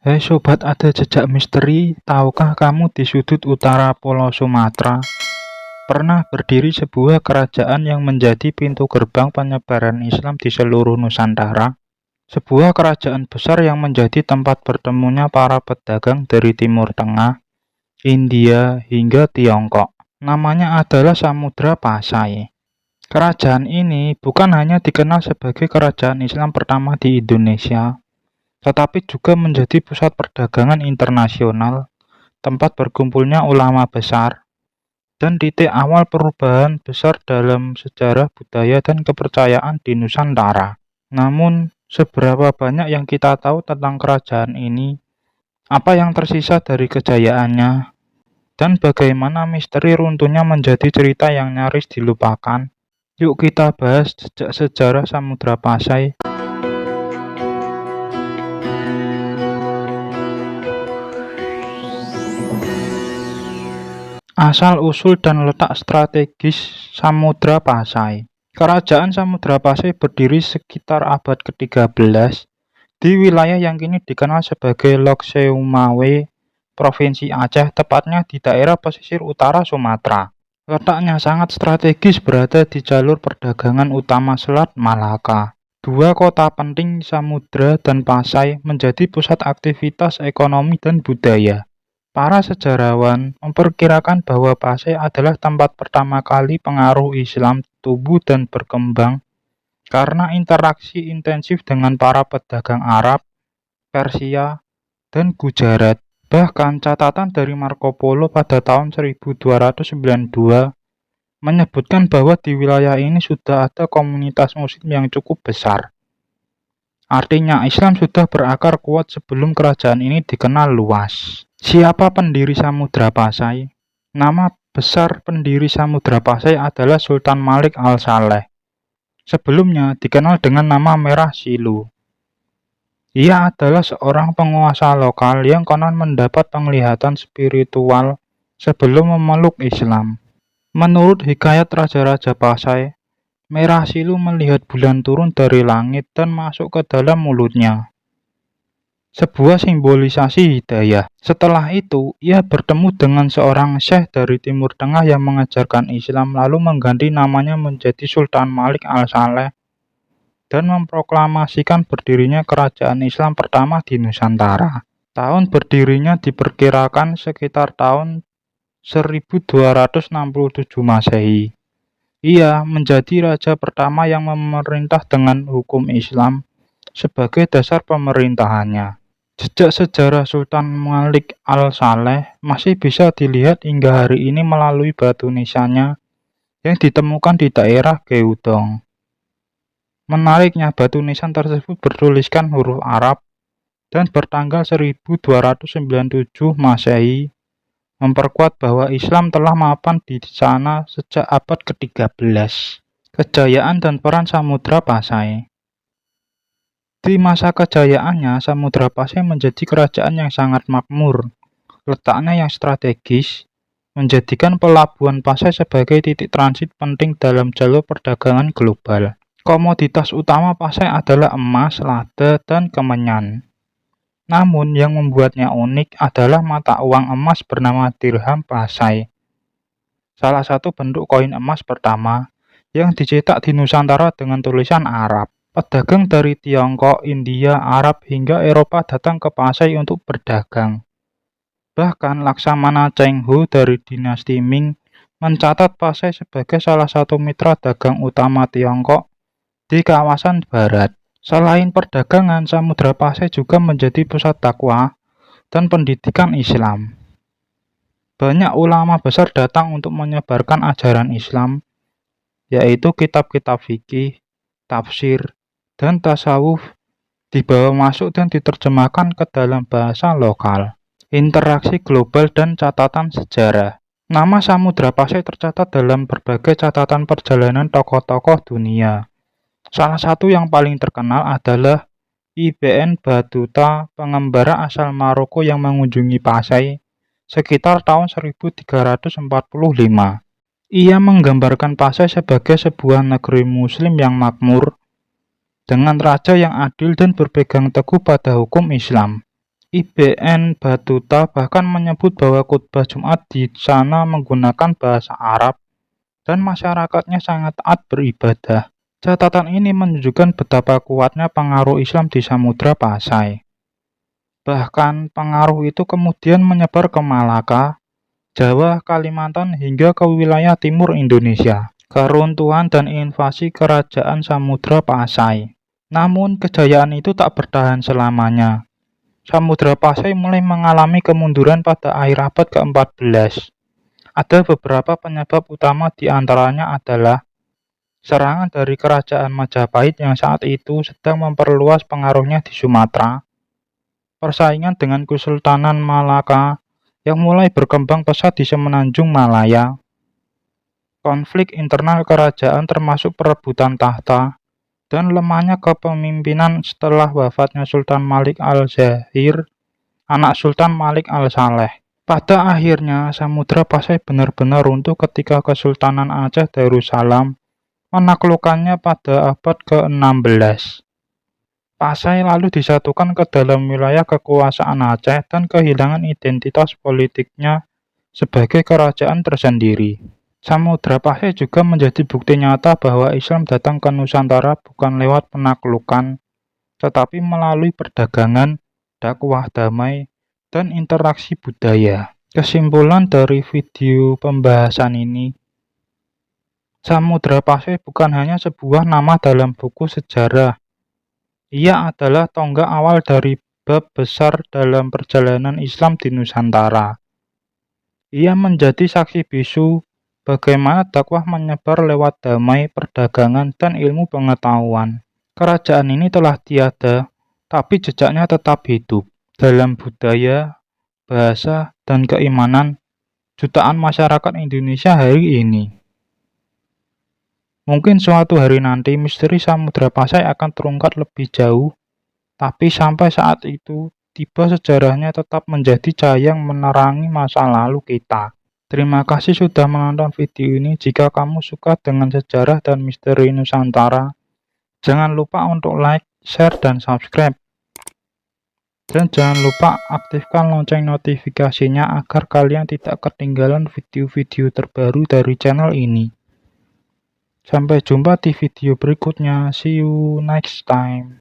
Hai sobat, ada jejak misteri. Tahukah kamu di sudut utara Pulau Sumatera pernah berdiri sebuah kerajaan yang menjadi pintu gerbang penyebaran Islam di seluruh Nusantara? Sebuah kerajaan besar yang menjadi tempat bertemunya para pedagang dari Timur Tengah, India, hingga Tiongkok. Namanya adalah Samudra Pasai. Kerajaan ini bukan hanya dikenal sebagai kerajaan Islam pertama di Indonesia, tetapi juga menjadi pusat perdagangan internasional, tempat berkumpulnya ulama besar, dan titik awal perubahan besar dalam sejarah budaya dan kepercayaan di Nusantara. Namun, seberapa banyak yang kita tahu tentang kerajaan ini, apa yang tersisa dari kejayaannya, dan bagaimana misteri runtuhnya menjadi cerita yang nyaris dilupakan? Yuk kita bahas jejak sejarah Samudra Pasai. Asal-usul dan letak strategis Samudra Pasai. Kerajaan Samudra Pasai berdiri sekitar abad ke-13 di wilayah yang kini dikenal sebagai Lok Seumawe, Provinsi Aceh, tepatnya di daerah pesisir utara Sumatera. Letaknya sangat strategis, berada di jalur perdagangan utama Selat Malaka. Dua kota penting, Samudra dan Pasai, menjadi pusat aktivitas ekonomi dan budaya. Para sejarawan memperkirakan bahwa Pasai adalah tempat pertama kali pengaruh Islam tumbuh dan berkembang karena interaksi intensif dengan para pedagang Arab, Persia, dan Gujarat. Bahkan catatan dari Marco Polo pada tahun 1292 menyebutkan bahwa di wilayah ini sudah ada komunitas muslim yang cukup besar. Artinya Islam sudah berakar kuat sebelum kerajaan ini dikenal luas. Siapa pendiri Samudra Pasai? Nama besar pendiri Samudra Pasai adalah Sultan Malik Al-Saleh. Sebelumnya dikenal dengan nama Merah Silu. Ia adalah seorang penguasa lokal yang konon mendapat penglihatan spiritual sebelum memeluk Islam. Menurut hikayat Raja-Raja Pasai, Merah Silu melihat bulan turun dari langit dan masuk ke dalam mulutnya. Sebuah simbolisasi hidayah. Setelah itu, ia bertemu dengan seorang syekh dari Timur Tengah yang mengajarkan Islam, lalu mengganti namanya menjadi Sultan Malik Al-Saleh dan memproklamasikan berdirinya kerajaan Islam pertama di Nusantara. Tahun berdirinya diperkirakan sekitar tahun 1267 Masehi. Ia menjadi raja pertama yang memerintah dengan hukum Islam sebagai dasar pemerintahannya. Jejak sejarah Sultan Malik Al-Saleh masih bisa dilihat hingga hari ini melalui batu nisannya yang ditemukan di daerah Geudong. Menariknya, batu nisan tersebut bertuliskan huruf Arab dan bertanggal 1297 Masehi, memperkuat bahwa Islam telah mapan di sana sejak abad ke-13. Kejayaan dan peran Samudra Pasai. Di masa kejayaannya, Samudra Pasai menjadi kerajaan yang sangat makmur. Letaknya yang strategis menjadikan pelabuhan Pasai sebagai titik transit penting dalam jalur perdagangan global. Komoditas utama Pasai adalah emas, lada, dan kemenyan. Namun yang membuatnya unik adalah mata uang emas bernama dirham Pasai, salah satu bentuk koin emas pertama yang dicetak di Nusantara dengan tulisan Arab. Pedagang dari Tiongkok, India, Arab, hingga Eropa datang ke Pasai untuk berdagang. Bahkan Laksamana Cheng Ho dari dinasti Ming mencatat Pasai sebagai salah satu mitra dagang utama Tiongkok di kawasan barat. Selain perdagangan, Samudra Pasai juga menjadi pusat dakwah dan pendidikan Islam. Banyak ulama besar datang untuk menyebarkan ajaran Islam, yaitu kitab-kitab fikih, tafsir, dan tasawuf dibawa masuk dan diterjemahkan ke dalam bahasa lokal. Interaksi global dan catatan sejarah. Nama Samudra Pasai tercatat dalam berbagai catatan perjalanan tokoh-tokoh dunia. Salah satu yang paling terkenal adalah Ibn Battuta, pengembara asal Maroko yang mengunjungi Pasai sekitar tahun 1345. Ia menggambarkan Pasai sebagai sebuah negeri muslim yang makmur, dengan raja yang adil dan berpegang teguh pada hukum Islam. IBN Battuta bahkan menyebut bahwa khutbah Jumat di sana menggunakan bahasa Arab dan masyarakatnya sangat taat beribadah. Catatan ini menunjukkan betapa kuatnya pengaruh Islam di Samudra Pasai. Bahkan pengaruh itu kemudian menyebar ke Malaka, Jawa, Kalimantan hingga ke wilayah timur Indonesia. Keruntuhan dan invasi kerajaan Samudra Pasai. Namun kejayaan itu tak bertahan selamanya. Samudra Pasai mulai mengalami kemunduran pada akhir abad ke-14. Ada beberapa penyebab utama, di antaranya adalah serangan dari kerajaan Majapahit yang saat itu sedang memperluas pengaruhnya di Sumatera, persaingan dengan Kesultanan Malaka yang mulai berkembang pesat di Semenanjung Malaya, konflik internal kerajaan termasuk perebutan tahta, dan lemahnya kepemimpinan setelah wafatnya Sultan Malik al-Zahir, anak Sultan Malik al-Saleh. Pada akhirnya, Samudra Pasai benar-benar runtuh ketika Kesultanan Aceh Darussalam menaklukkannya pada abad ke-16. Pasai lalu disatukan ke dalam wilayah kekuasaan Aceh dan kehilangan identitas politiknya sebagai kerajaan tersendiri. Samudra Pasai juga menjadi bukti nyata bahwa Islam datang ke Nusantara bukan lewat penaklukan, tetapi melalui perdagangan, dakwah damai, dan interaksi budaya. Kesimpulan dari video pembahasan ini, Samudra Pasai bukan hanya sebuah nama dalam buku sejarah. Ia adalah tonggak awal dari bab besar dalam perjalanan Islam di Nusantara. Ia menjadi saksi bisu bagaimana dakwah menyebar lewat damai, perdagangan, dan ilmu pengetahuan. Kerajaan ini telah tiada, tapi jejaknya tetap hidup dalam budaya, bahasa, dan keimanan jutaan masyarakat Indonesia hari ini. Mungkin suatu hari nanti misteri Samudra Pasai akan terungkap lebih jauh, tapi sampai saat itu, tiba sejarahnya tetap menjadi cahaya yang menerangi masa lalu kita. Terima kasih sudah menonton video ini. Jika kamu suka dengan sejarah dan misteri Nusantara, jangan lupa untuk like, share, dan subscribe. Dan jangan lupa aktifkan lonceng notifikasinya agar kalian tidak ketinggalan video-video terbaru dari channel ini. Sampai jumpa di video berikutnya. See you next time.